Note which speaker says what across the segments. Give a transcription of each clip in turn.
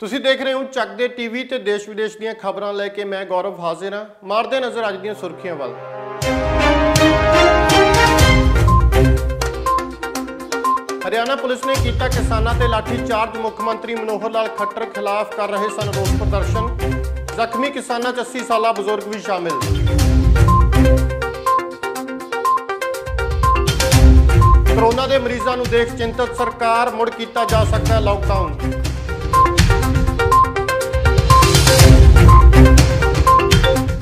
Speaker 1: ਤੁਸੀਂ ਦੇਖ ਰਹੇ ਹੋ ਚੱਕ ਦੇ ਟੀਵੀ ਤੇ ਦੇਸ਼ ਵਿਦੇਸ਼ ਦੀਆਂ ਖਬਰਾਂ ਲੈ ਕੇ ਮੈਂ ਗੌਰਵ ਹਾਜ਼ਰ ਹਾਂ। ਮਾਰਦੇ ਨਜ਼ਰ ਅੱਜ ਦੀਆਂ ਸੁਰਖੀਆਂ ਵੱਲ। हरियाणा पुलिस ने किया किसानों ते लाठी चार्ज। मुख्यमंत्री मनोहर लाल खट्टर खिलाफ कर रहे सन रोस प्रदर्शन। जख्मी किसानों 80 साल बजुर्ग भी शामिल। कोरोना के मरीजों को देख चिंतित सरकार, मुड़ किया जा सकता है लॉकडाउन।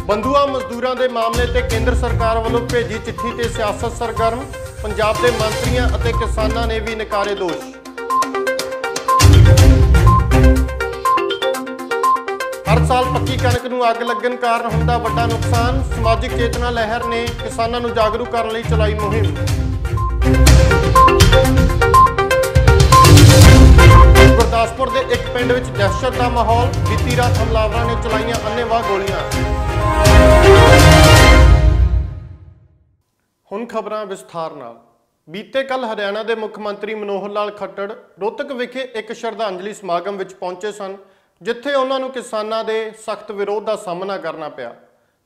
Speaker 1: बंधुआ मजदूरों के मामले ते केंद्र सरकार वालों भेजी चिट्ठी ते सियासत सरगर्म। पंजाब के मंत्रियों और किसानों ने भी नकारे दोष। हर साल पक्की कणक नूं अग लगन कारण हुंदा वड्डा नुकसान। समाजिक चेतना लहर ने किसानों नूं जागरूक करने लई चलाई मुहिम। गुरदासपुर के एक पिंड विच दहशत का माहौल। बीती रात हमलावरों ने चलाईयां अन्नेवाह गोलियां। हुण खबरां विस्तार नाल। बीते कल हरियाणा के मुख्यमंत्री मनोहर लाल खट्टर रोहतक विखे एक श्रद्धांजलि समागम विच पहुंचे सन, जिथे उन्होंने किसानों के सख्त विरोध का सामना करना पिया।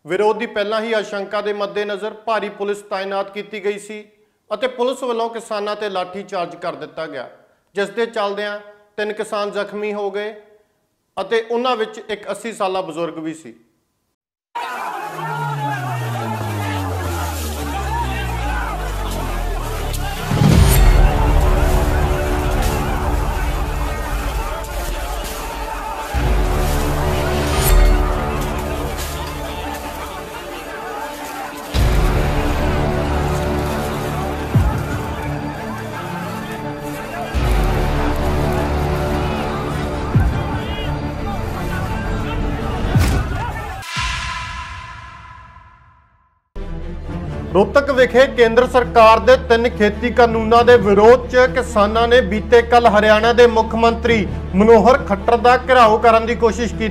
Speaker 1: विरोध की पहला ही आशंका के मद्देनज़र भारी पुलिस तैनात की गई सी अते पुलिस वालों किसानों ते लाठी चार्ज कर दिता गया, जिस दे चलदिआं 3 किसान जख्मी हो गए अते उन्हां विच एक 80 साला बजुर्ग भी सी। रोहतक विखे केंद्र सरकार के 3 खेती कानूनों के विरोध च किसानों ने बीते कल हरियाणा के मुख्यमंत्री मनोहर खट्टर का घेराव करने की कोशिश की।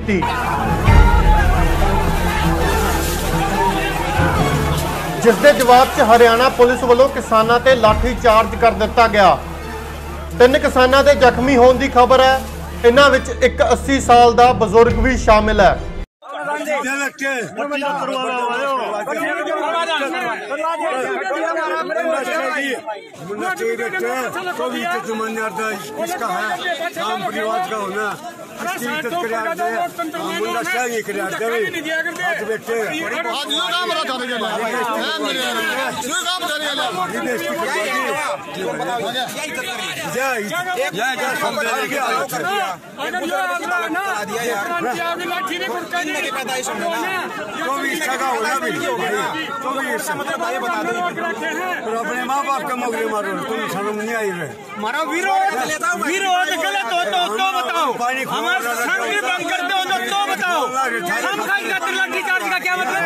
Speaker 1: जिसके जवाब च हरियाणा पुलिस वालों किसानों ते लाठी चार्ज कर दिता गया। 3 किसानों के जख्मी होने की खबर है। इन्हां विच एक 80 साल का बजुर्ग भी शामिल है।
Speaker 2: अपने माँ बाप का मोगरे मारो, तुम शर्म नहीं आई रहे। हमारा विरोध गलत हो तो बताओ। हमारा संग बंद करते हो तो बताओ। हम खाएंगे तो लाठी चार्ज का क्या मतलब?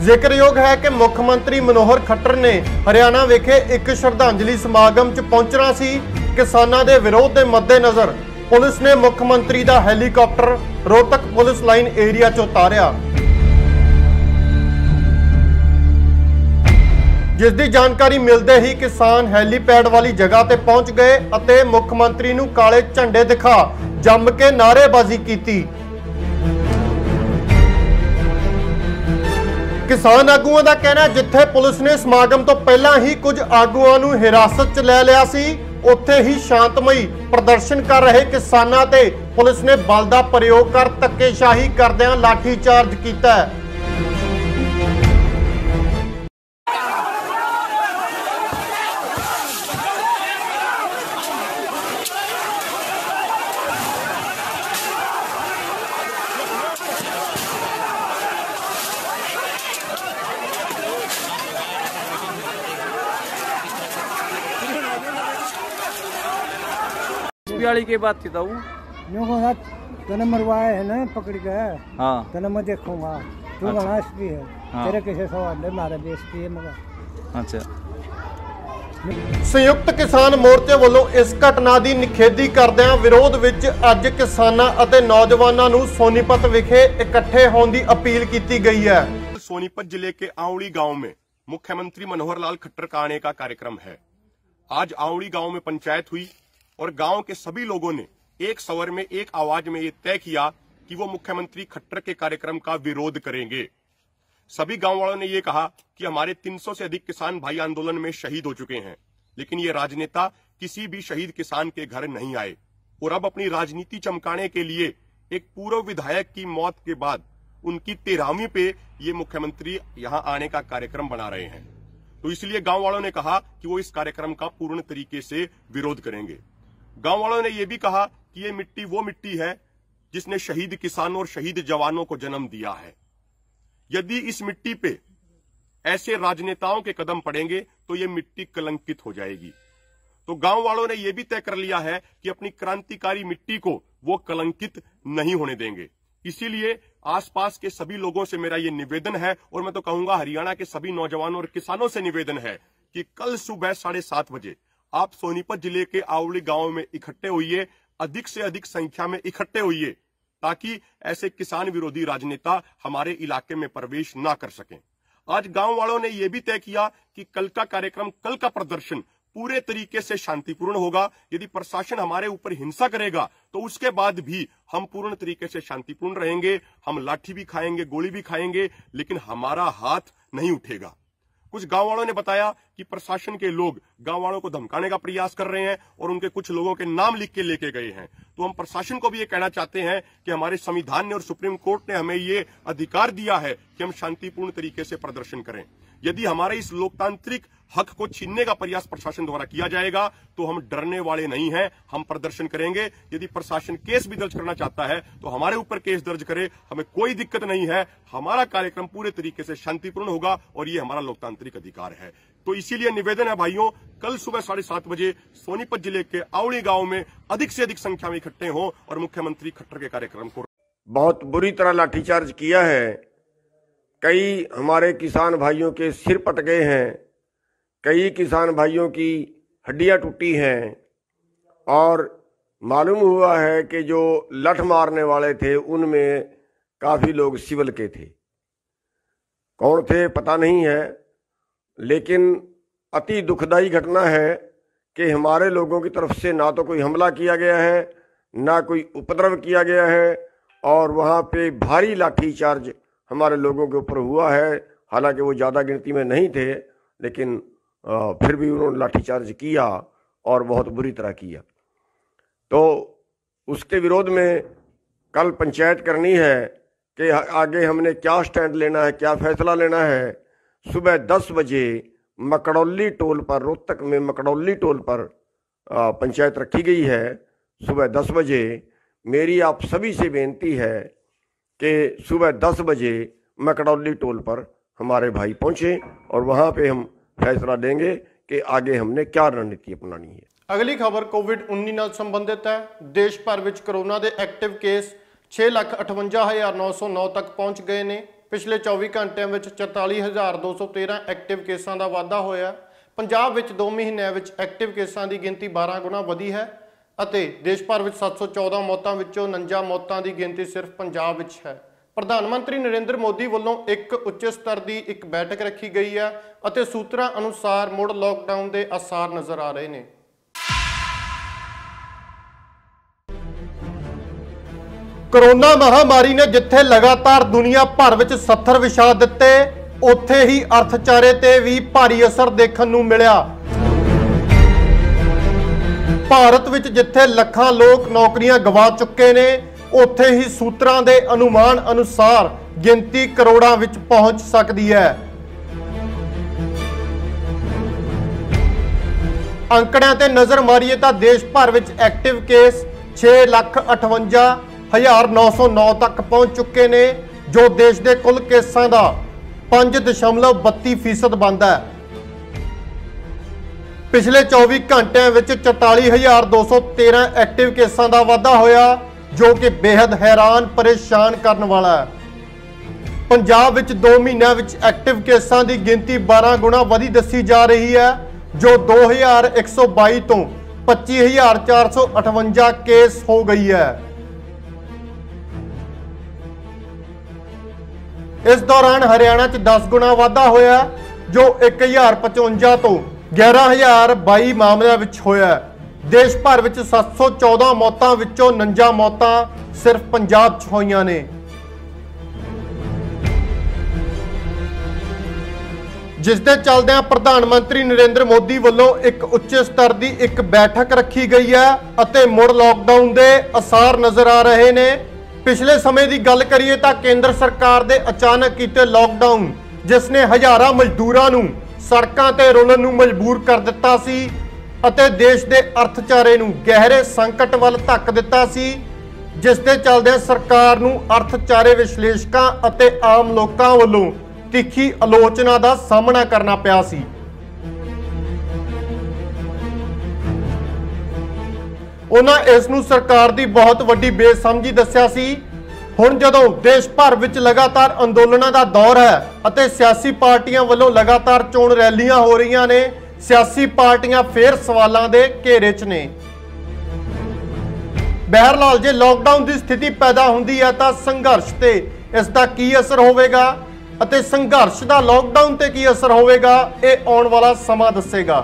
Speaker 1: जिक्रयोग है कि मुख्यमंत्री मनोहर खट्टर ने हरियाणा विखे एक श्रद्धांजलि समागम च पहुंचना सी। किसानों के विरोध के मद्देनज़र पुलिस ने मुख्यमंत्री का helicopter Rohtak police line area च उतारिया, जिसकी जानकारी मिलते ही किसान हैलीपैड वाली जगह ते पहुंच गए अते मुख्यमंत्री नूं काले झंडे दिखा जम के नारेबाजी की। किसान आगुओं का कहना जिथे पुलिस ने समागम तो पहला ही कुछ आगुओं नूं हिरासत च ले लिया सी, उत्थे ही शांतमई प्रदर्शन कर रहे किसानां ते पुलिस ने बल का प्रयोग कर धक्केशाही करदिआं लाठी चार्ज किया।
Speaker 3: वाली की बात थी तो
Speaker 4: तने मरवाए है ना पकड़ के।
Speaker 3: हाँ
Speaker 4: तने मैं देखूंगा तू
Speaker 3: अच्छा।
Speaker 4: गणेश भी है।
Speaker 3: हाँ।
Speaker 4: तेरे कैसे सवाल है मारे देश की है मगर।
Speaker 3: अच्छा।
Speaker 1: ਸੰਯੁਕਤ ਕਿਸਾਨ ਮੋਰਚੇ ਵੱਲੋਂ ਇਸ ਘਟਨਾ ਦੀ ਨਿਖੇਧੀ ਕਰਦਿਆਂ ਵਿਰੋਧ ਵਿੱਚ ਅੱਜ ਕਿਸਾਨਾਂ ਅਤੇ ਨੌਜਵਾਨਾਂ ਨੂੰ ਸੋਨੀਪਤ ਵਿਖੇ ਇਕੱਠੇ ਹੋਣ ਦੀ ਅਪੀਲ ਕੀਤੀ ਗਈ ਹੈ।
Speaker 5: सोनीपत जिले के आंवड़ी गांव में मुख्यमंत्री मनोहर लाल खट्टर का आने का कार्यक्रम है। आज आंवड़ी गांव में पंचायत हुई और गांव के सभी लोगों ने एक स्वर में एक आवाज में ये तय किया कि वो मुख्यमंत्री खट्टर के कार्यक्रम का विरोध करेंगे। सभी गांव वालों ने ये कहा कि हमारे 300 से अधिक किसान भाई आंदोलन में शहीद हो चुके हैं, लेकिन ये राजनेता किसी भी शहीद किसान के घर नहीं आए और अब अपनी राजनीति चमकाने के लिए एक पूर्व विधायक की मौत के बाद उनकी 13वीं पे ये मुख्यमंत्री यहां आने का कार्यक्रम बना रहे हैं। तो इसलिए गांव वालों ने कहा कि वो इस कार्यक्रम का पूर्ण तरीके से विरोध करेंगे। गांव वालों ने यह भी कहा कि ये मिट्टी वो मिट्टी है जिसने शहीद किसानों और शहीद जवानों को जन्म दिया है। यदि इस मिट्टी पे ऐसे राजनेताओं के कदम पड़ेंगे तो ये मिट्टी कलंकित हो जाएगी। तो गांव वालों ने यह भी तय कर लिया है कि अपनी क्रांतिकारी मिट्टी को वो कलंकित नहीं होने देंगे। इसीलिए आसपास के सभी लोगों से मेरा ये निवेदन है और मैं तो कहूंगा हरियाणा के सभी नौजवानों और किसानों से निवेदन है कि कल सुबह 7:30 बजे आप सोनीपत जिले के आंवड़ी गांव में इकट्ठे होइए, अधिक से अधिक संख्या में इकट्ठे होइए, ताकि ऐसे किसान विरोधी राजनेता हमारे इलाके में प्रवेश ना कर सकें। आज गांव वालों ने यह भी तय किया कि कल का कार्यक्रम, कल का प्रदर्शन पूरे तरीके से शांतिपूर्ण होगा। यदि प्रशासन हमारे ऊपर हिंसा करेगा तो उसके बाद भी हम पूर्ण तरीके से शांतिपूर्ण रहेंगे। हम लाठी भी खाएंगे, गोली भी खाएंगे, लेकिन हमारा हाथ नहीं उठेगा। कुछ गांव वालों ने बताया कि प्रशासन के लोग गांव वालों को धमकाने का प्रयास कर रहे हैं और उनके कुछ लोगों के नाम लिख के लेके गए हैं। तो हम प्रशासन को भी ये कहना चाहते हैं कि हमारे संविधान ने और सुप्रीम कोर्ट ने हमें ये अधिकार दिया है कि हम शांतिपूर्ण तरीके से प्रदर्शन करें। यदि हमारे इस लोकतांत्रिक हक को छीनने का प्रयास प्रशासन द्वारा किया जाएगा तो हम डरने वाले नहीं हैं, हम प्रदर्शन करेंगे। यदि प्रशासन केस भी दर्ज करना चाहता है तो हमारे ऊपर केस दर्ज करे, हमें कोई दिक्कत नहीं है। हमारा कार्यक्रम पूरे तरीके से शांतिपूर्ण होगा और ये हमारा लोकतांत्रिक अधिकार है। तो इसीलिए निवेदन है भाइयों, कल सुबह 7:30 बजे सोनीपत जिले के आंवड़ी गांव में अधिक से अधिक संख्या में इकट्ठे हों और मुख्यमंत्री खट्टर के कार्यक्रम को
Speaker 6: बहुत बुरी तरह लाठीचार्ज किया है। कई हमारे किसान भाइयों के सिर पट गए हैं, कई किसान भाइयों की हड्डियां टूटी हैं और मालूम हुआ है कि जो लठ मारने वाले थे उनमें काफ़ी लोग सिविल के थे। कौन थे पता नहीं है, लेकिन अति दुखदाई घटना है कि हमारे लोगों की तरफ से ना तो कोई हमला किया गया है, ना कोई उपद्रव किया गया है और वहाँ पे भारी लाठीचार्ज हमारे लोगों के ऊपर हुआ है। हालांकि वो ज़्यादा गिनती में नहीं थे, लेकिन फिर भी उन्होंने लाठीचार्ज किया और बहुत बुरी तरह किया। तो उसके विरोध में कल पंचायत करनी है कि आगे हमने क्या स्टैंड लेना है, क्या फैसला लेना है। सुबह 10 बजे मकड़ौली टोल पर, रोहतक में मकड़ौली टोल पर पंचायत रखी गई है। सुबह 10 बजे मेरी आप सभी से बेनती है कि सुबह 10 बजे मकड़ौली टोल पर हमारे भाई पहुँचे और वहाँ पे हम फैसला देंगे कि आगे हमने क्या रणनीति अपनानी है।
Speaker 1: ਅਗਲੀ ਖਬਰ ਕੋਵਿਡ-19 ਨਾਲ ਸੰਬੰਧਿਤ ਹੈ। ਦੇਸ਼ ਭਰ ਵਿੱਚ ਕੋਰੋਨਾ ਦੇ ਐਕਟਿਵ ਕੇਸ 6,58,909 ਤੱਕ ਪਹੁੰਚ ਗਏ ਨੇ। ਪਿਛਲੇ 24 ਘੰਟਿਆਂ ਵਿੱਚ 44,213 ਐਕਟਿਵ ਕੇਸਾਂ ਦਾ ਵਾਧਾ ਹੋਇਆ। ਪੰਜਾਬ ਵਿੱਚ 2 ਮਹੀਨਿਆਂ ਵਿੱਚ ਐਕਟਿਵ ਕੇਸਾਂ ਦੀ ਗਿਣਤੀ 12 ਗੁਣਾ ਵਧੀ ਹੈ ਅਤੇ ਦੇਸ਼ ਭਰ ਵਿੱਚ 714 ਮੌਤਾਂ ਵਿੱਚੋਂ 49 ਮੌਤਾਂ ਦੀ ਗਿਣਤੀ ਸਿਰਫ ਪੰਜਾਬ ਵਿੱਚ ਹੈ। ਪ੍ਰਧਾਨ ਮੰਤਰੀ ਨਰਿੰਦਰ ਮੋਦੀ ਵੱਲੋਂ ਇੱਕ ਉੱਚ ਸਤਰ ਦੀ ਇੱਕ ਬੈਠਕ ਰੱਖੀ ਗਈ ਹੈ ਅਤੇ ਸੂਤਰਾਂ ਅਨੁਸਾਰ ਮੁੜ ਲਾਕਡਾਊਨ ਦੇ ਆਸਾਰ ਨਜ਼ਰ ਆ ਰਹੇ ਨੇ। ਕੋਰੋਨਾ ਮਹਾਮਾਰੀ ਨੇ ਜਿੱਥੇ ਲਗਾਤਾਰ ਦੁਨੀਆ ਭਰ ਵਿੱਚ 70 ਵਿਛਾ ਦਿੱਤੇ, ਉੱਥੇ ਹੀ ਅਰਥਚਾਰੇ ਤੇ ਵੀ ਭਾਰੀ ਅਸਰ ਦੇਖਣ ਨੂੰ ਮਿਲਿਆ। ਭਾਰਤ ਵਿੱਚ ਜਿੱਥੇ ਲੱਖਾਂ ਲੋਕ ਨੌਕਰੀਆਂ ਗਵਾ ਚੁੱਕੇ ਨੇ, ਉੱਥੇ ਹੀ ਸੂਤਰਾਂ ਦੇ ਅਨੁਮਾਨ ਅਨੁਸਾਰ ਗਿਣਤੀ ਕਰੋੜਾਂ ਵਿੱਚ ਪਹੁੰਚ ਸਕਦੀ ਹੈ। ਅੰਕੜਿਆਂ ਤੇ ਨਜ਼ਰ ਮਾਰੀਏ ਤਾਂ ਦੇਸ਼ ਭਰ ਵਿੱਚ ਐਕਟਿਵ ਕੇਸ 6,58,909 ਤੱਕ ਪਹੁੰਚ ਚੁੱਕੇ ਨੇ, ਜੋ ਦੇਸ਼ ਦੇ ਕੁੱਲ ਕੇਸਾਂ ਦਾ 5.32% ਬਣਦਾ ਹੈ। ਪਿਛਲੇ 24 ਘੰਟਿਆਂ ਵਿੱਚ 44,213 ਐਕਟਿਵ ਕੇਸਾਂ ਦਾ ਵਾਧਾ ਹੋਇਆ, ਜੋ ਕਿ ਬੇहद हैरान परेशान करने वाला है। पंजाब विच 2 महीनों विच एक्टिव केसां की गिनती 12 गुणा वधी दसी जा रही है, जो 2122 तो 25,458 केस हो गई है। इस दौरान हरियाणा च 10 गुणा वाधा होया, जो 1055 तो 11,022 मामलों विच होया। देश भर विच 714 मौतां विचों 49 मौतां सिर्फ पंजाब च होईयां ने। जिस दे चलदिआं प्रधानमंत्री नरेंद्र मोदी वालों एक उच्च स्तर की एक बैठक रखी गई है अते मुड़ लॉकडाउन के असार नजर आ रहे ने। पिछले समय की गल करिए तो केंद्र सरकार के अचानक कीते लॉकडाउन जिसने हजारां मजदूरां नूं सड़कां ते रुलण नूं मजबूर कर दिता सी ਅਤੇ देश के अर्थचारे नूं गहरे संकट वाल धक दिता सी, जिस दे चलदे सरकार नूं अर्थचारे विश्लेषकां अते आम लोकां वल्लों तिखी आलोचना का सामना करना पिया सी। उन्हां इस नूं सरकार की बहुत वड्डी बेसमझी दस्सिया सी। हुण जदों देश भर विच लगातार अंदोलनां दा दौर है अते सियासी पार्टियां वल्लों लगातार चोण रैलियां हो रहीआं ने, सियासी पार्टियां फिर सवालों के घेरे च ने। बहरहाल जे लॉकडाउन की स्थिति पैदा होंदी है तो संघर्ष ते इसका की असर होवेगा अते संघर्ष का लॉकडाउन ते की असर होवेगा, ये आउण वाला समा दसेगा।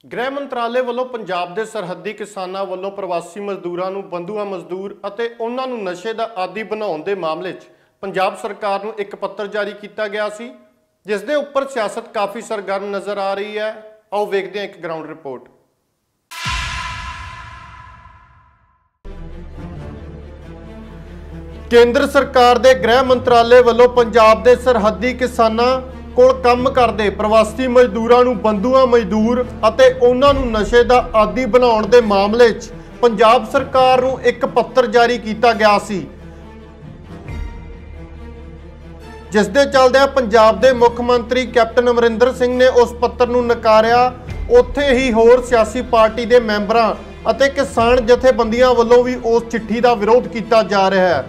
Speaker 1: गृह मंत्रालय वालों पंजाब के सरहदी किसानों वालों प्रवासी मजदूरों नूं बंधुआ मजदूर अते उन्हां नूं नशे का आदी बनाउण दे मामले च पंजाब सरकार नूं एक पत्र जारी किया गया सी, जिस दे उपर सियासत काफ़ी सरगर्म नज़र आ रही है। आओ वेखते हैं एक ग्राउंड रिपोर्ट। केंद्र सरकार के गृह मंत्रालय वालों पंजाब के सरहदी किसानां कोल काम करदे प्रवासी मजदूरां नूं बंधुआ मजदूर अते उन्हां नूं नशे दा आदी बनाउण दे मामले च पंजाब सरकार नूं एक पत्र जारी किया गया सी, जिस दे चलदे पंजाब के मुख मंत्री कैप्टन अमरिंदर सिंह ने उस पत्र नूं नकारिया। उत्थे ही होर सियासी पार्टी के मैंबरां अते किसान जथेबंदियां वल्लों भी उस चिट्ठी का विरोध किया जा रहा है।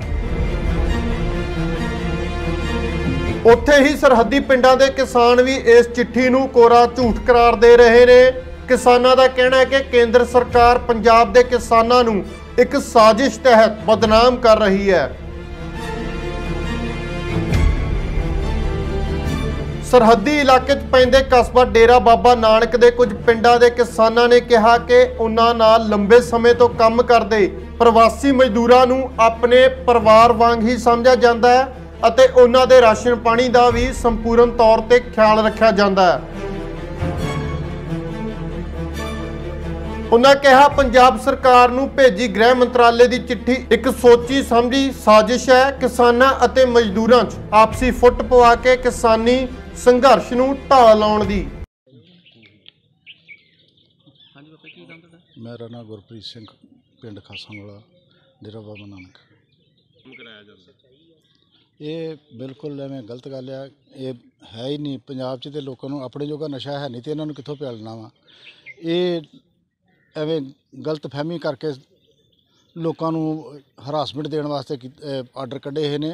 Speaker 1: उत्थे ही सरहदी पिंडां दे किसान भी इस चिट्ठी नूं कोरा झूठ करार दे रहे ने। किसानां दा कहना है कि केंद्र सरकार पंजाब के किसानां नूं एक साजिश तहत बदनाम कर रही है। सरहदी इलाके च पैंदे कस्बा डेरा बाबा नानक के कुछ पिंडां दे किसानां ने कहा कि उन्हां नाल लंबे समय तो काम करदे प्रवासी मजदूरां नूं अपने परिवार वांग ही समझा जाता है अते उन्हां दे राशन पानी का भी संपूर्ण तौर ते ख्याल रखा जाता है। उन्हां कहा पंजाब सरकार नूं भेजी गृह मंत्रालय की चिट्ठी एक सोची समझी साजिश है, किसानां अते मजदूरां च आपसी फुट पवा के किसानी संघर्ष नूं ढाल लाउण दी।
Speaker 3: मेरा नाम गुरप्रीत सिंह, पिंड खासांवाला, डेरा बाबा नानक। ये बिल्कुल एवें गलत गल है, ये है ही नहीं। पंजाब च ते लोकां नूं अपने जोगा नशा है नहीं, तो इन्हां नूं कित्थों पिलाना वा। ये एवें गलत फहमी करके लोकां नूं हरासमेंट देण वास्ते आर्डर कढ़े हुए ने।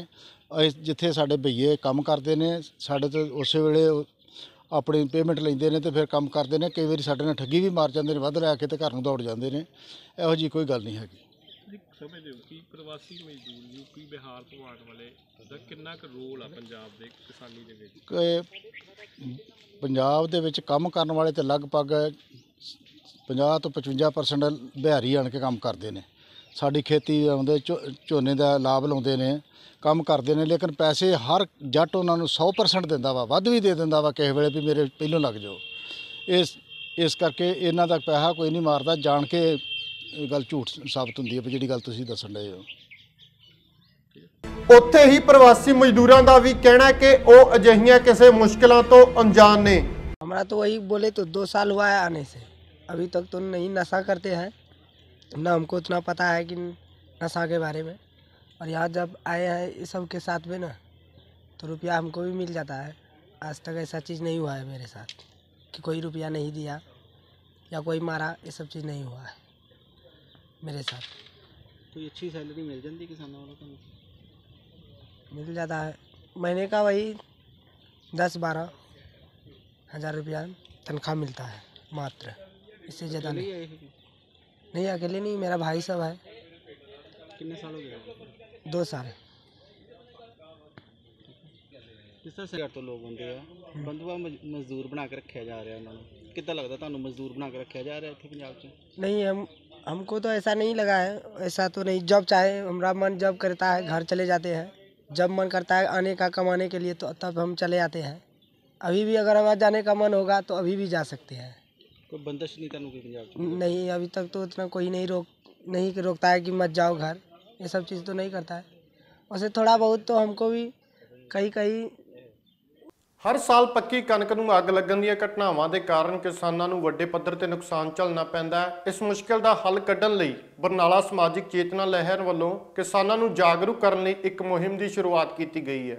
Speaker 3: जिथे साडे भईए काम करते हैं, साडे तो उस वेले अपनी पेमेंट लेंदे ने ते फिर काम करते हैं। कई बार साडे नाल ठगी भी मार जाते हैं, वध लैके ते घर नूं दौड़ जाते हैं। इहो जी कोई गल नहीं हैगी।
Speaker 7: समझते हो कि प्रवासी मजदूर यूपी बिहार तो आने वाले दा कितना क रोल आ पंजाब दे किसानी दे विच?
Speaker 3: पंजाब दे विच काम करन वाले ते लगभग 50 तो 55% बिहारी आण के काम करते हैं। साडी खेती आउंदे झोने का लाभ लाउंदे ने, काम करते हैं, लेकिन पैसे हर जट उन्होंने 100% दिंदा वा, वध भी दे दिंदा वा किसी वेले भी मेरे पहलों लग जाओ। इस करके इन्हां दा पैसा कोई नहीं मारदा, जान के गल झूठ साबित हुंदी है जिहड़ी गल तुसीं दस्सण डए हो।
Speaker 1: उत्थे ही प्रवासी मजदूरां दा भी कहना है कि वो अजिहियां किसी मुश्किलों तो अनजान ने।
Speaker 8: हमारा तो वही बोले तो 2 साल हुआ है आने से, अभी तक तो नहीं नशा करते हैं, ना हमको उतना पता है कि नशा के बारे में। और यहाँ जब आए हैं इस सब के साथ में ना, तो रुपया हमको भी मिल जाता है आज तक ऐसा चीज़ नहीं हुआ है मेरे साथ कि कोई रुपया नहीं दिया या कोई मारा, ये सब चीज़ नहीं हुआ है मेरे साथ।
Speaker 9: तो ये अच्छी सैलरी मिल जाती किसानों वालों को?
Speaker 8: मिल जाता है महीने का वही 10-12 हज़ार रुपया तनख्वाह मिलता है मात्र, इससे ज़्यादा नहीं। नहीं अकेले नहीं, मेरा भाई सब है।
Speaker 9: कितने साल हो गए?
Speaker 8: 2 साल।
Speaker 9: जिस तरह से तो लोग होंगे बंधुआ मजदूर बना के रखा जा रहा है उन्होंने, कितना लगता ਤੁਹਾਨੂੰ मजदूर बना के रखा जा रहा है पंजाब च?
Speaker 8: नहीं, हमको तो ऐसा नहीं लगा है, ऐसा तो नहीं। जब चाहे हमारा मन जब करता है घर चले जाते हैं, जब मन करता है आने का कमाने के लिए तो तब हम चले आते हैं। अभी भी अगर हमारा जाने का मन होगा तो अभी भी जा सकते हैं।
Speaker 9: कोई बंदिश नहीं तनु पंजाब?
Speaker 8: नहीं, अभी तक तो उतना कोई नहीं रोकता है कि मत जाओ घर, ये सब चीज़ तो नहीं करता है। वैसे थोड़ा बहुत तो हमको भी कहीं
Speaker 1: ਹਰ ਸਾਲ ਪੱਕੀ ਕਣਕ ਨੂੰ ਅੱਗ ਲੱਗਣ ਦੀਆਂ ਘਟਨਾਵਾਂ ਦੇ ਕਾਰਨ ਕਿਸਾਨਾਂ ਨੂੰ ਵੱਡੇ ਪੱਧਰ ਤੇ ਨੁਕਸਾਨ ਝੱਲਣਾ ਪੈਂਦਾ ਹੈ। ਇਸ ਮੁਸ਼ਕਿਲ ਦਾ ਹੱਲ ਕੱਢਣ ਲਈ ਬਰਨਾਲਾ ਸਮਾਜਿਕ ਚੇਤਨਾ ਲਹਿਰ ਵੱਲੋਂ ਕਿਸਾਨਾਂ ਨੂੰ ਜਾਗਰੂਕ ਕਰਨ ਲਈ ਇੱਕ ਮੁਹਿੰਮ ਦੀ ਸ਼ੁਰੂਆਤ ਕੀਤੀ ਗਈ ਹੈ।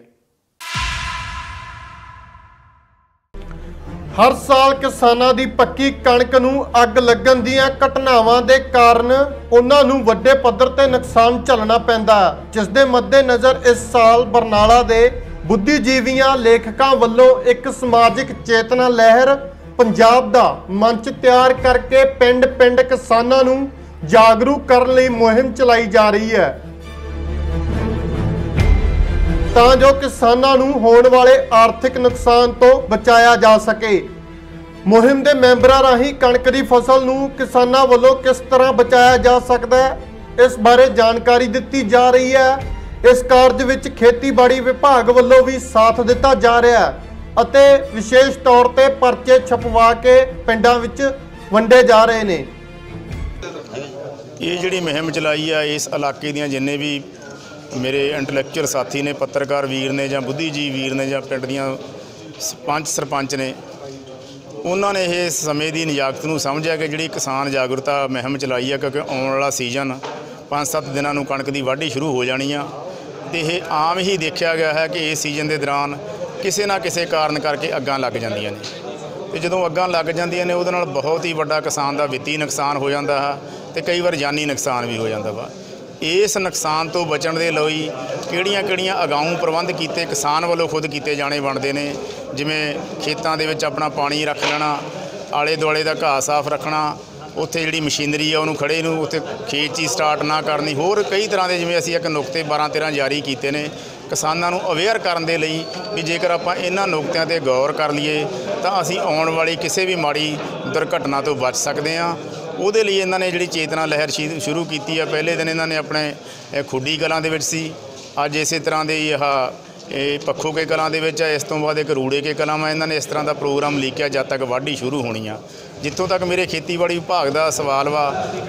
Speaker 1: ਹਰ ਸਾਲ ਕਿਸਾਨਾਂ ਦੀ ਪੱਕੀ ਕਣਕ ਨੂੰ ਅੱਗ ਲੱਗਣ ਦੀਆਂ ਘਟਨਾਵਾਂ ਦੇ ਕਾਰਨ ਉਹਨਾਂ ਨੂੰ ਵੱਡੇ ਪੱਧਰ ਤੇ ਨੁਕਸਾਨ ਝੱਲਣਾ ਪੈਂਦਾ ਹੈ, ਜਿਸ ਦੇ ਮੱਦੇਨਜ਼ਰ ਇਸ ਸਾਲ ਬਰਨਾਲਾ ਦੇ बुद्धिजीवियों लेखकों वालों एक समाजिक चेतना लहर पंजाब दा मंच तैयार करके पिंड पिंड किसानों नूं जागरूक करने लई मुहिम चलाई जा रही है, तां जो किसानों नूं होने वाले आर्थिक नुकसान तो बचाया जा सके। मुहिम के मैंबरां राही कणक की फसल नूं किसानों वालों किस तरह बचाया जा सकता है, इस बारे जानकारी दी जा रही है। इस कार्य विच खेतीबाड़ी विभाग वालों भी साथ दिता जा रहा है अते विशेष तौर पर परचे छपवा के पिंडां विच वंडे जा रहे ने।
Speaker 10: ये जिहड़ी मुहिम चलाई है इस इलाके दियां जिन्ने भी मेरे इंटलैक्चुअल साथी ने, पत्रकार वीर ने जां बुद्धिजीवी वीर ने जां पिंड दियां पंच सरपंच ने, उन्होंने इस समय की निजाकत नूं समझिया कि जिहड़ी किसान जागरूकता मुहिम चलाई है, क्योंकि आने वाला सीजन 5-7 दिनों नूं कणक की वाढ़ी शुरू हो जानी आ ते यह आम ही देखा गया है कि इस सीजन के दौरान किसी ना किसी कारण करके अग्गां लग जांदियां ने ते जदों अग्गां लग जांदियां ने उहदे नाल बहुत ही वड्डा किसान का वित्ती नुकसान हो जाता है ते कई बार जानी नुकसान भी हो जाता वा। इस नुकसान तो बचण दे लई किहड़ियां अगाऊं प्रबंध कीते किसान वालों खुद कीते जाने बनते हैं, जिवें खेतां दे विच अपना पानी रख लेना, आले दुआले दा घाह साफ रखना, उत्थे जिहड़ी मशीनरी है उन्होंने खड़े नूं उत्थे खेत च स्टार्ट ना करनी, होर कई तरह के जिवें असीं एक नुकते 12-13 जारी कीते ने किसानों नूं अवेयर करन दे लई भी जेकर आपां इन्हां नुकतिआं ते गौर कर लईए तां असीं आउण वाली किसी भी माड़ी दुर्घटना तो बच सकते हैं। ਉਹਦੇ ਲਈ ਇਹਨਾਂ ਨੇ ਜਿਹੜੀ ਚੇਤਨਾ ਲਹਿਰ ਸ਼ੁਰੂ ਕੀਤੀ ਹੈ। ਪਹਿਲੇ ਦਿਨ ਇਹਨਾਂ ਨੇ ਆਪਣੇ ਖੁੱਡੀ ਕਲਾਂ ਦੇ ਵਿੱਚ ਸੀ, ਅੱਜ ਇਸੇ ਤਰ੍ਹਾਂ ਦੇ ਇਹ ਪੱਖੋ ਕੇ ਕਲਾਂ ਦੇ ਵਿੱਚ ਹੈ, ਇਸ ਤੋਂ ਬਾਅਦ ਇੱਕ ਰੂੜੇ ਕੇ ਕਲਾਂ ਵਾ। ਇਹਨਾਂ ਨੇ ਇਸ ਤਰ੍ਹਾਂ ਦਾ ਪ੍ਰੋਗਰਾਮ ਲਿਖਿਆ ਜਦ ਤੱਕ ਵਾਢੀ ਸ਼ੁਰੂ ਹੋਣੀ ਆ। ਜਿੱਥੋਂ ਤੱਕ ਮੇਰੇ ਖੇਤੀਬਾੜੀ ਵਿਭਾਗ ਦਾ ਸਵਾਲ ਵਾ,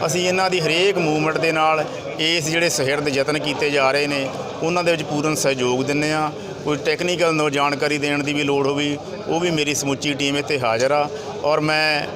Speaker 10: ਅਸੀਂ ਇਹਨਾਂ ਦੀ ਹਰੇਕ ਮੂਵਮੈਂਟ ਦੇ ਨਾਲ ਇਸ ਜਿਹੜੇ ਸੁਹਿਰਦ ਯਤਨ ਕੀਤੇ ਜਾ ਰਹੇ ਨੇ ਉਹਨਾਂ ਦੇ ਵਿੱਚ ਪੂਰਨ ਸਹਿਯੋਗ ਦਿੰਦੇ ਆ। ਕੋਈ ਟੈਕਨੀਕਲ ਜਾਣਕਾਰੀ ਦੇਣ ਦੀ ਵੀ ਲੋੜ ਹੋਵੇ ਉਹ ਵੀ ਮੇਰੀ ਸਮੁੱਚੀ ਟੀਮ ਇੱਥੇ ਹਾਜ਼ਰ ਆ। ਔਰ ਮੈਂ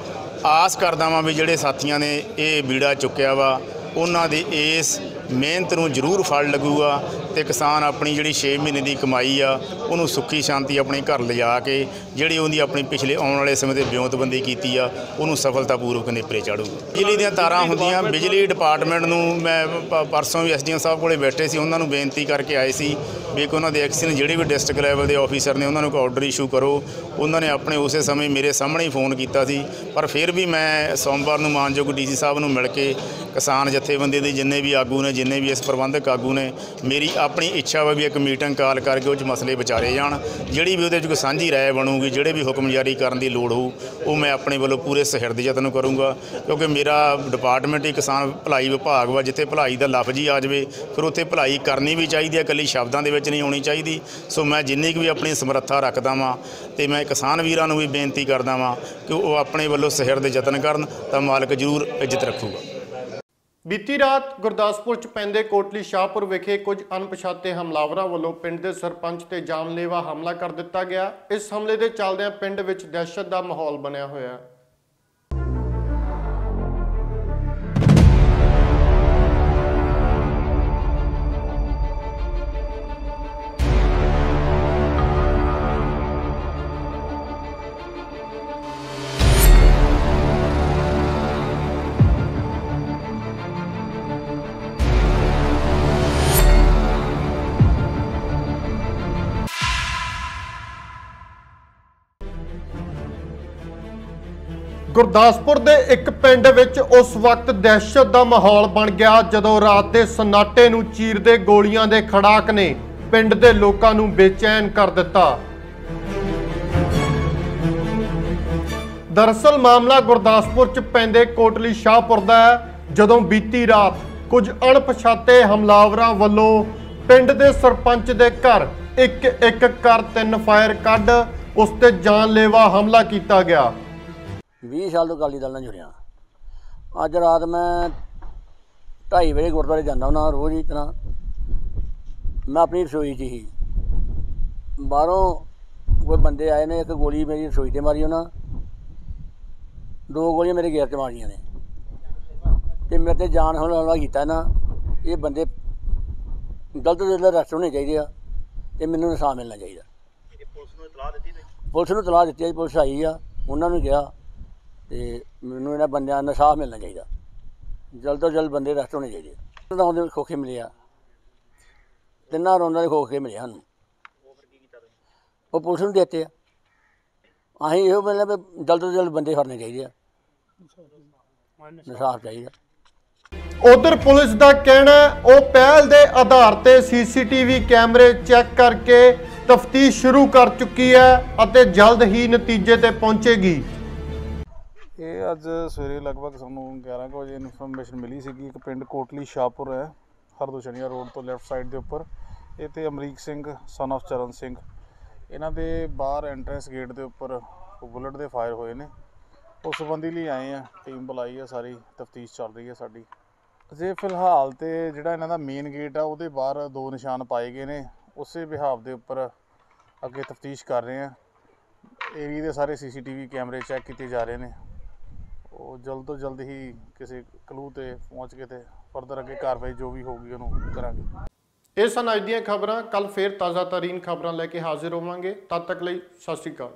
Speaker 10: ਆਸ ਕਰਦਾ ਵਾਂ ਵੀ ਜਿਹੜੇ ਸਾਥੀਆਂ ਨੇ ਇਹ ਬੀੜਾ ਚੁੱਕਿਆ ਵਾ ਉਹਨਾਂ ਦੀ ਇਸ ਮਿਹਨਤ ਨੂੰ ਜ਼ਰੂਰ ਫਲ ਲੱਗੂਗਾ ਤੇ ਕਿਸਾਨ ਆਪਣੀ ਜਿਹੜੀ 6 ਮਹੀਨੇ ਦੀ ਕਮਾਈ ਆ ਉਹਨੂੰ ਸੁੱਖੀ ਸ਼ਾਂਤੀ ਆਪਣੇ ਘਰ ਲਿਜਾ ਕੇ ਜਿਹੜੀ ਉਹਦੀ ਆਪਣੀ ਪਿਛਲੇ ਆਉਣ ਵਾਲੇ ਸਮੇਂ ਤੇ ਬਿਉਂਤਬੰਦੀ ਕੀਤੀ ਆ ਉਹਨੂੰ ਸਫਲਤਾਪੂਰਵਕ ਨੇਪਰੇ ਚਾੜੂਗਾ। ਬਿਜਲੀ ਦੀਆਂ ਤਾਰਾਂ ਹੁੰਦੀਆਂ, ਬਿਜਲੀ ਡਿਪਾਰਟਮੈਂਟ ਨੂੰ ਮੈਂ ਪਰਸੋਂ ਵੀ ਐਸਡੀਐਮ ਸਾਹਿਬ ਕੋਲੇ ਬੈਠੇ ਸੀ, ਉਹਨਾਂ ਨੂੰ ਬੇਨਤੀ ਕਰਕੇ ਆਏ ਸੀ ਵੀ ਕਿ ਉਹਨਾਂ ਦੇ ਐਕਸ਼ਨ ਜਿਹੜੇ ਵੀ ਡਿਸਟ੍ਰਿਕਟ ਲੈਵਲ ਦੇ ਆਫੀਸਰ ਨੇ ਉਹਨਾਂ ਨੂੰ ਕੋਈ ਆਰਡਰ ਇਸ਼ੂ ਕਰੋ। ਉਹਨਾਂ ਨੇ ਆਪਣੇ ਉਸੇ ਸਮੇਂ ਮੇਰੇ ਸਾਹਮਣੇ ਹੀ ਫੋਨ ਕੀਤਾ ਸੀ, ਪਰ ਫਿਰ ਵੀ ਮੈਂ ਸੋਮਵਾਰ ਨੂੰ ਮਾਨਯੋਗ ਡੀਸੀ ਸਾਹਿਬ ਨੂੰ ਮਿਲ ਕੇ ਕਿਸਾਨ ਜਥੇਬੰਦੀ ਦੇ ਜਿੰਨੇ ਵੀ ਆਗੂ ਨੇ, ਜਿੰਨੇ ਵੀ ਇਸ ਪ੍ਰਬੰਧਕ ਆਗੂ ਨੇ, ਮੇਰੀ ਆਪਣੀ ਇੱਛਾ ਵਾ ਵੀ ਇੱਕ ਮੀਟਿੰਗ ਕਾਲ ਕਰਕੇ ਉਹ 'ਚ ਮਸਲੇ ਵਿਚਾਰੇ ਜਾਣ। ਜਿਹੜੀ ਵੀ ਉਹਦੇ 'ਚ ਕੋਈ ਸਾਂਝੀ ਰਾਏ ਬਣੂਗੀ, ਜਿਹੜੇ ਵੀ ਹੁਕਮ ਜਾਰੀ ਕਰਨ ਦੀ ਲੋੜ ਹੋਊ ਉਹ ਮੈਂ ਆਪਣੇ ਵੱਲੋਂ ਪੂਰੇ ਸੁਹਿਰਦ ਯਤਨ ਕਰੂੰਗਾ, ਕਿਉਂਕਿ ਮੇਰਾ ਡਿਪਾਰਟਮੈਂਟ ਹੀ ਕਿਸਾਨ ਭਲਾਈ ਵਿਭਾਗ ਵਾ। ਜਿੱਥੇ ਭਲਾਈ ਦਾ ਲਫ਼ਜ਼ ਹੀ ਆ ਜਾਵੇ ਫਿਰ ਉੱਥੇ ਭਲਾਈ ਕਰਨੀ ਵੀ ਚਾਹੀਦੀ ਹੈ, ਇਕੱਲੀ ਸ਼ਬਦਾਂ ਦੇ ਵਿੱਚ ਨਹੀਂ ਹੋਣੀ ਚਾਹੀਦੀ। ਸੋ ਮੈਂ ਜਿੰਨੀ ਕੁ ਵੀ ਆਪਣੀ ਸਮਰੱਥਾ ਰੱਖਦਾ ਵਾਂ ਤੇ ਮੈਂ ਕਿਸਾਨ ਵੀਰਾਂ ਨੂੰ ਵੀ ਬੇਨਤੀ ਕਰਦਾ ਵਾਂ ਕਿ ਉਹ ਆਪਣੇ ਵੱਲੋਂ ਸੁਹਿਰਦ ਯਤਨ ਕਰਨ ਤਾਂ ਮਾਲਕ ਜ਼ਰੂਰ ਇੱਜ਼ਤ ਰੱਖੂਗਾ।
Speaker 1: बीती रात गुरदासपुर च पैंदे कोटली शाहपुर विखे कुछ अणपछाते हमलावरों वालों पिंड के सरपंच ते जानलेवा हमला कर दिता गया। इस हमले के चलदियां पिंड विच दहशत का माहौल बनया होया। ਗੁਰਦਾਸਪੁਰ ਦੇ ਇੱਕ ਪਿੰਡ ਵਿੱਚ ਉਸ ਵਕਤ ਦਹਿਸ਼ਤ ਦਾ ਮਾਹੌਲ ਬਣ ਗਿਆ ਜਦੋਂ ਰਾਤ ਦੇ ਸਨਾਟੇ ਨੂੰ ਚੀਰਦੇ ਗੋਲੀਆਂ ਦੇ ਖੜਾਕ ਨੇ ਪਿੰਡ ਦੇ ਲੋਕਾਂ ਨੂੰ ਬੇਚੈਨ ਕਰ ਦਿੱਤਾ। ਦਰਅਸਲ ਮਾਮਲਾ ਗੁਰਦਾਸਪੁਰ 'ਚ ਪੈਂਦੇ ਕੋਟਲੀ ਸ਼ਾਹਪੁਰ ਦਾ ਹੈ ਜਦੋਂ ਬੀਤੀ ਰਾਤ ਕੁਝ ਅਣਪਛਾਤੇ ਹਮਲਾਵਰਾਂ ਵੱਲੋਂ ਪਿੰਡ ਦੇ ਸਰਪੰਚ ਦੇ ਘਰ ਇੱਕ ਕਰ 3 ਫਾਇਰ ਕੱਢ ਉਸ ਤੇ ਜਾਨਲੇਵਾ ਹਮਲਾ ਕੀਤਾ ਗਿਆ।
Speaker 11: 20 ਸਾਲ ਤੋਂ ਅਕਾਲੀ ਦਲ ਨਾਲ ਜੁੜਿਆ। ਅੱਜ ਰਾਤ मैं 2:30 ਵਜੇ ਗੁਰਦੁਆਰੇ ਜਾਂਦਾ ਹੁੰਦਾ ਰੋਜ਼ ਹੀ ਤਰ੍ਹਾਂ। मैं अपनी रसोई 'ਚ ही बाहरों कोई बंदे आए ने, एक गोली मेरी रसोई ते मारी उन्हें, 2 गोलियां मेरे गेर 'ਚ मारियां ने ते मेरे ते जान हमला किया ना। ये बंदे गलत तो अरेस्ट होने चाहिए ते मैनूं इंसाफ मिलना चाहिए। पुलिस नूं इतलाह दित्ती, पुलिस आई आ, उन्होंने कहा तो मैनूं इन्हां बंदियां नूं इंसाफ मिलना चाहिए, जल्द तो जल्द बंदे अरेस्ट होने चाहिए। राउंड दे खोखे मिले आ, 3 राउंड के खोखे मिले सानूं, वो पुलिस नूं देते असीं इहो मतलब जल्द तो जल्द बंदे फड़ने चाहिए, इंसाफ चाहिए।
Speaker 1: उधर पुलिस का कहना है वो पहल के आधार पर CCTV कैमरे चैक करके तफ्तीश शुरू कर चुकी है और जल्द ही नतीजे ते पहुंचेगी।
Speaker 12: ये अज सवेरे लगभग सानू 11 बजे इन्फॉर्मेशन मिली सी कि एक पिंड कोटली शाहपुर है, हरदोशनिया रोड तो लैफ्ट साइड के उपर, ये अमरीक सिंह सन ऑफ चरण सिंह, इन्हां दे बाहर एंट्रेंस गेट के उपर बुलेट के फायर होए ने। उस संबंधी लिए आए हैं, टीम बुलाई है, सारी तफ्तीश चल रही है साडी। अजे फिलहाल तो जिहड़ा इन्हां दा मेन गेट है उहदे बाहर 2 निशान पाए गए ने, उस बिहाव के उपर अगे तफ्तीश कर रहे हैं। एरिए के सारे CCTV कैमरे चैक किए जा रहे हैं, वो जल्द तो जल्द ही किसी क्लू ते पहुँच के फर्दर अगे कार्रवाई जो भी होगी उन्होंने करांगे।
Speaker 1: ये सन अज दीयां खबरां, कल फिर ताज़ा तरीन खबरां लैके हाजिर होवांगे। तद तक लई सत श्री अकाल।